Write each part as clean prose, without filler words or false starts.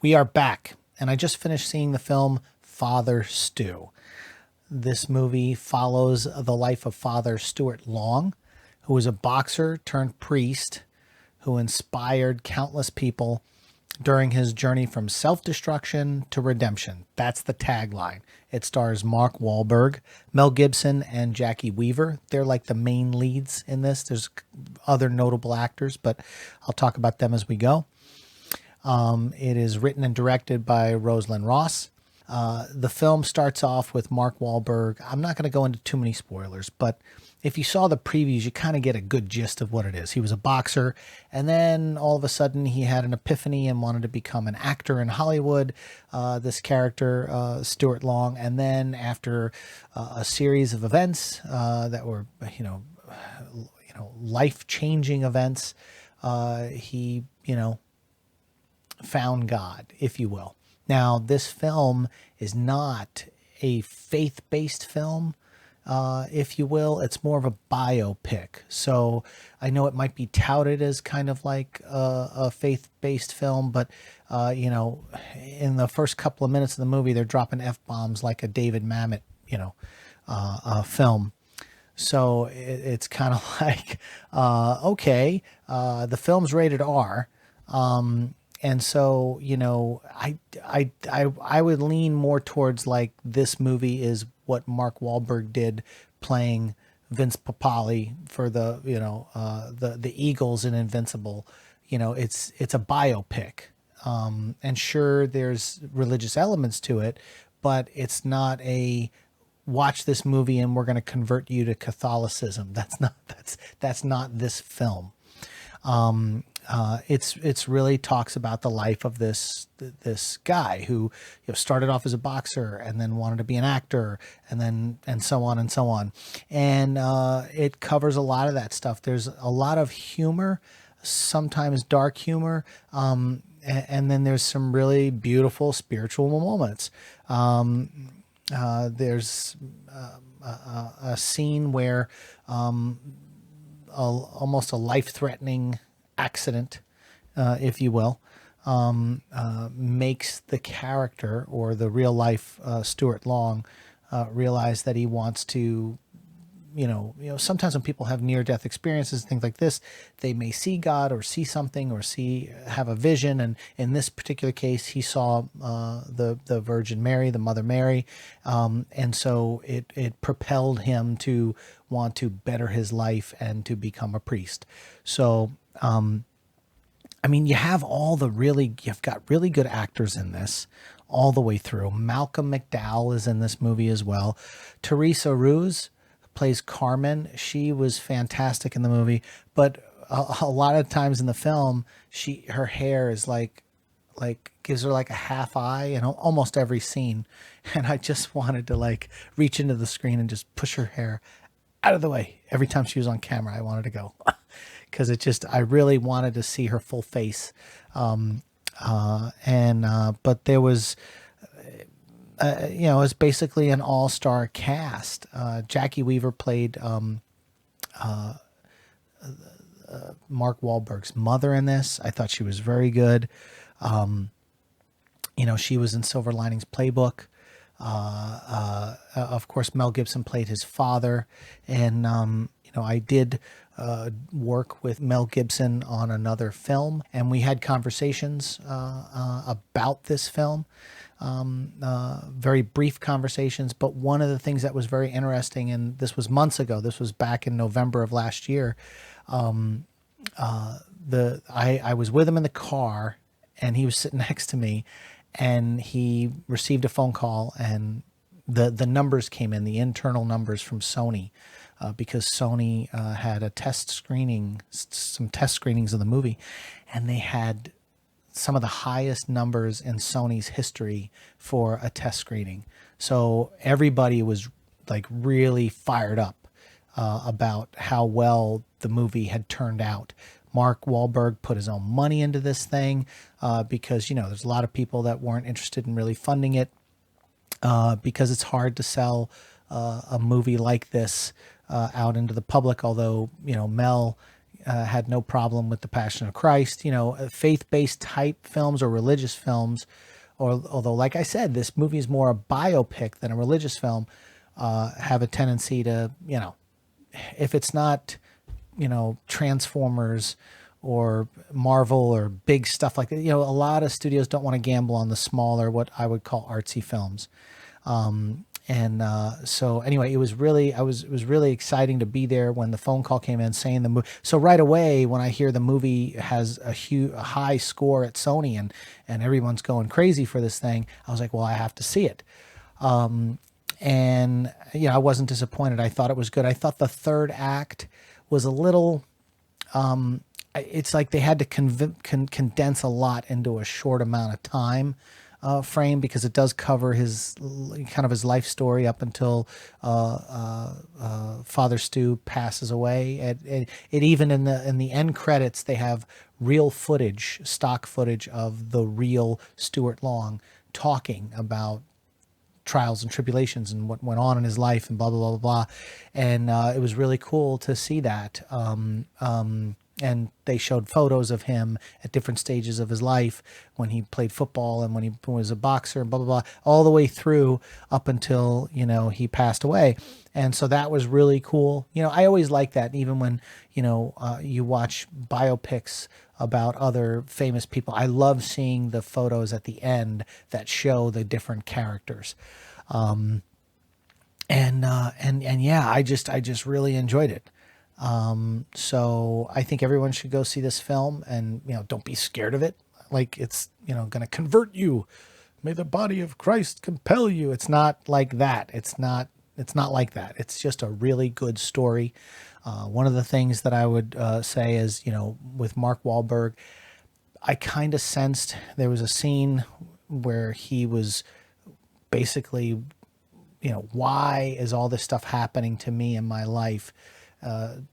We are back, and I just finished seeing the film Father Stu. This movie follows the life of Father Stuart Long, who was a boxer turned priest who inspired countless people during his journey from self-destruction to redemption. That's the tagline. It stars Mark Wahlberg, Mel Gibson, and Jackie Weaver. They're like the main leads in this. There's other notable actors, but I'll talk about them as we go. It is written and directed by Rosalind Ross. The film starts off with Mark Wahlberg. I'm not going to go into too many spoilers, but if you saw the previews, you kind of get a good gist of what it is. He was a boxer, and then all of a sudden he had an epiphany and wanted to become an actor in Hollywood, this character, Stuart Long. And then after a series of events that were, life-changing events, he, found God, if you will. Now, this film is not a faith-based film, if you will. It's more of a biopic. So I know it might be touted as kind of like a faith-based film, but, in the first couple of minutes of the movie, they're dropping F-bombs like a David Mamet, film. So it's kind of like, okay, the film's rated R. And so, I would lean more towards like this movie is what Mark Wahlberg did playing Vince Papali for the Eagles in Invincible. It's a biopic. And sure, there's religious elements to it, but it's not a watch this movie and we're going to convert you to Catholicism. That's not this film. It's really talks about the life of this guy who started off as a boxer and then wanted to be an actor and so on and so on. And it covers a lot of that stuff. There's a lot of humor, sometimes dark humor, and then there's some really beautiful spiritual moments. There's a scene where almost a life-threatening accident, if you will, makes the character or the real life Stuart Long realize that he wants to, sometimes when people have near-death experiences, things like this, they may see God or see something or have a vision. And in this particular case, he saw the Virgin Mary, the Mother Mary, and so it propelled him to want to better his life and to become a priest. So you've got really good actors in this all the way through. Malcolm McDowell is in this movie as well. Teresa Ruiz plays Carmen. She was fantastic in the movie, but a lot of times in the film, her hair is like gives her like a half eye in almost every scene. And I just wanted to reach into the screen and just push her hair out of the way. Every time she was on camera, I wanted to go. Because I really wanted to see her full face. But there was, it's basically an all-star cast. Jackie Weaver played Mark Wahlberg's mother in this. I thought she was very good. She was in Silver Linings Playbook. Of course, Mel Gibson played his father. And, I did work with Mel Gibson on another film, and we had conversations about this film, very brief conversations. But one of the things that was very interesting, and this was months ago, this was back in November of last year, I was with him in the car, and he was sitting next to me, and he received a phone call, and the numbers came in, the internal numbers from Sony. Because Sony had some test screenings of the movie, and they had some of the highest numbers in Sony's history for a test screening. So everybody was really fired up about how well the movie had turned out. Mark Wahlberg put his own money into this thing because, there's a lot of people that weren't interested in really funding it because it's hard to sell a movie like this out into the public, although Mel had no problem with the Passion of Christ. Faith-based type films or religious films, or although, like I said, this movie is more a biopic than a religious film, have a tendency to, if it's not, Transformers or Marvel or big stuff like that, a lot of studios don't want to gamble on the smaller, what I would call artsy films. So anyway, it was really exciting to be there when the phone call came in saying the movie. So right away, when I hear the movie has a high score at Sony and everyone's going crazy for this thing, I was like, well, I have to see it. I wasn't disappointed. I thought it was good. I thought the third act was a little, it's like they had to condense a lot into a short amount of time. Frame, because it does cover his life story up until Father Stu passes away. It even in the end credits, they have real footage, stock footage of the real Stuart Long talking about trials and tribulations and what went on in his life and blah blah blah blah blah. And it was really cool to see that. And they showed photos of him at different stages of his life, when he played football and when he was a boxer and blah, blah, blah, all the way through up until, he passed away. And so that was really cool. I always like that, even when, you watch biopics about other famous people. I love seeing the photos at the end that show the different characters. Yeah, I just really enjoyed it. So I think everyone should go see this film, and, don't be scared of it. Like it's, going to convert you. May the body of Christ compel you. It's not like that. It's not like that. It's just a really good story. One of the things that I would, say is, with Mark Wahlberg, I kind of sensed there was a scene where he was basically, why is all this stuff happening to me in my life?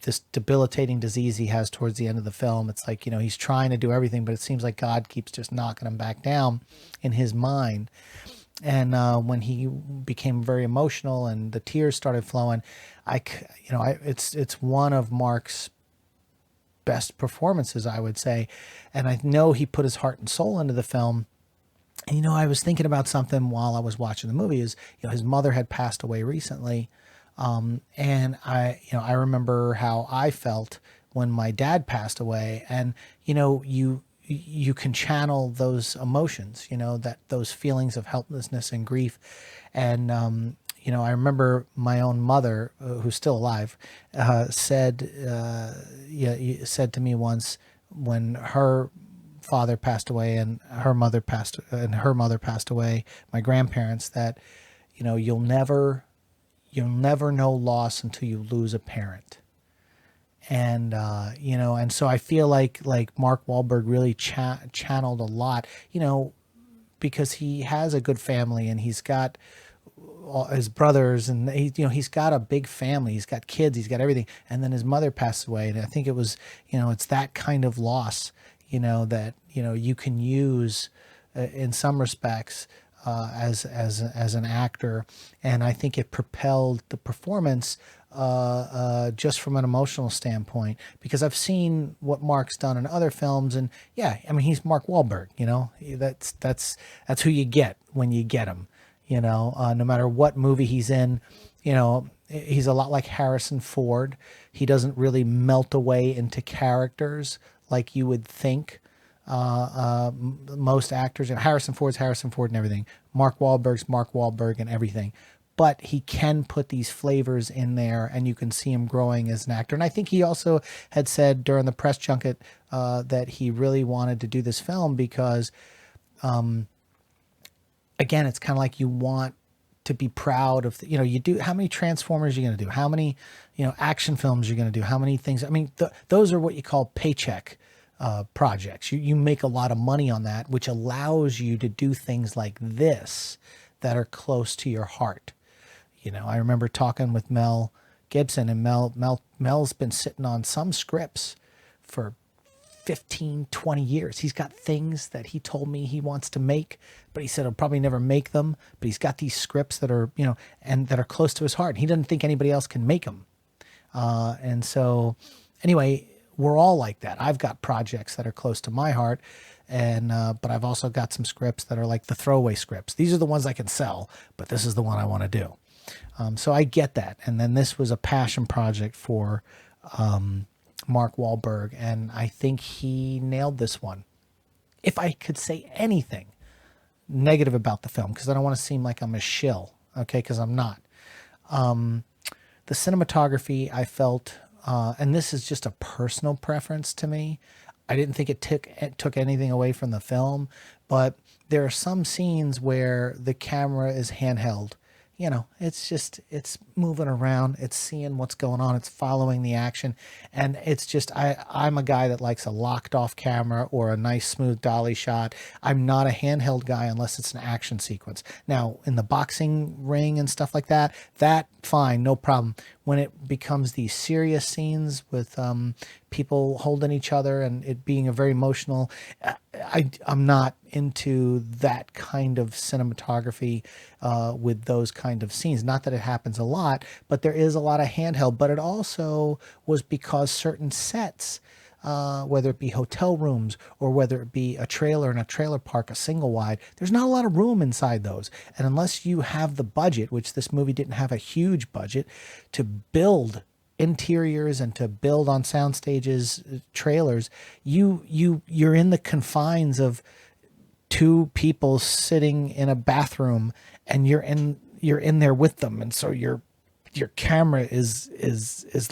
This debilitating disease he has towards the end of the film. It's like, he's trying to do everything, but it seems like God keeps just knocking him back down in his mind. And when he became very emotional and the tears started flowing, it's one of Mark's best performances, I would say. And I know he put his heart and soul into the film. And, I was thinking about something while I was watching the movie is, his mother had passed away recently. And I remember how I felt when my dad passed away, and, you can channel those emotions, that those feelings of helplessness and grief. And, I remember my own mother, who's still alive, said to me once, when her father passed away and her mother passed away, my grandparents, that, you'll never know loss until you lose a parent. And, and so I feel like Mark Wahlberg really channeled a lot, because he has a good family and he's got all his brothers, and he's got a big family. He's got kids, he's got everything. And then his mother passed away. And I think it was, it's that kind of loss, that, you can use in some respects, as an actor. And I think it propelled the performance, just from an emotional standpoint, because I've seen what Mark's done in other films, and yeah, I mean, he's Mark Wahlberg, that's who you get when you get him, no matter what movie he's in, he's a lot like Harrison Ford. He doesn't really melt away into characters like you would think. Most actors, Harrison Ford's Harrison Ford and everything. Mark Wahlberg's Mark Wahlberg and everything. But he can put these flavors in there, and you can see him growing as an actor. And I think he also had said during the press junket that he really wanted to do this film because, again, it's kind of like you want to be proud of, you do, how many Transformers are you going to do? How many, action films you're going to do? How many things? I mean, those are what you call paycheck projects. You make a lot of money on that, which allows you to do things like this that are close to your heart. I remember talking with Mel Gibson, and Mel's been sitting on some scripts for 15, 20 years. He's got things that he told me he wants to make, but he said he'll probably never make them. But he's got these scripts that are, and that are close to his heart. He doesn't think anybody else can make them. And so anyway, we're all like that. I've got projects that are close to my heart, and but I've also got some scripts that are like the throwaway scripts. These are the ones I can sell, but this is the one I want to do. So I get that. And then this was a passion project for Mark Wahlberg, and I think he nailed this one. If I could say anything negative about the film, because I don't want to seem like I'm a shill, okay, because I'm not. The cinematography, I felt, and this is just a personal preference to me, I didn't think it took anything away from the film, but there are some scenes where the camera is handheld. You know, it's moving around, it's seeing what's going on, it's following the action. And it's just, I'm a guy that likes a locked off camera or a nice smooth dolly shot. I'm not a handheld guy unless it's an action sequence. Now, in the boxing ring and stuff like that, fine, no problem. When it becomes these serious scenes with people holding each other and it being a very emotional, I'm not into that kind of cinematography with those kind of scenes. Not that it happens a lot, but there is a lot of handheld. But it also was because certain sets, whether it be hotel rooms or whether it be a trailer in a trailer park, a single wide, there's not a lot of room inside those. And unless you have the budget, which this movie didn't have a huge budget, to build interiors and to build on sound stages, trailers, you're in the confines of two people sitting in a bathroom, and you're in there with them, and so your camera is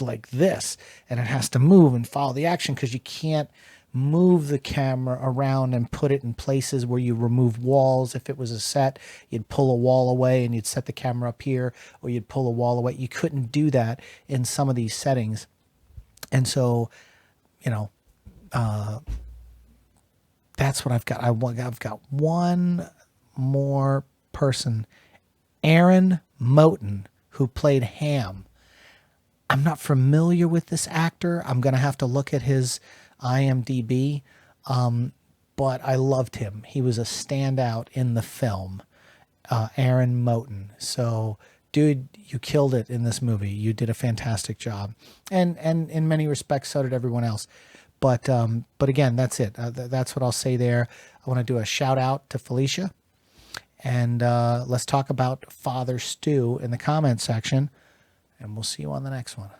like this, and it has to move and follow the action, because you can't move the camera around and put it in places where you remove walls. If it was a set, you'd pull a wall away and you'd set the camera up here, or you'd pull a wall away. You couldn't do that in some of these settings. And so, you know, that's what I've got. I've got one more person, Aaron Moten, who played Ham. I'm not familiar with this actor. I'm going to have to look at his IMDb, but I loved him. He was a standout in the film, Aaron Moten. So, dude, you killed it in this movie. You did a fantastic job, and in many respects, so did everyone else. But again, that's it. That's what I'll say there. I want to do a shout out to Felicia, and let's talk about Father Stu in the comment section, and we'll see you on the next one.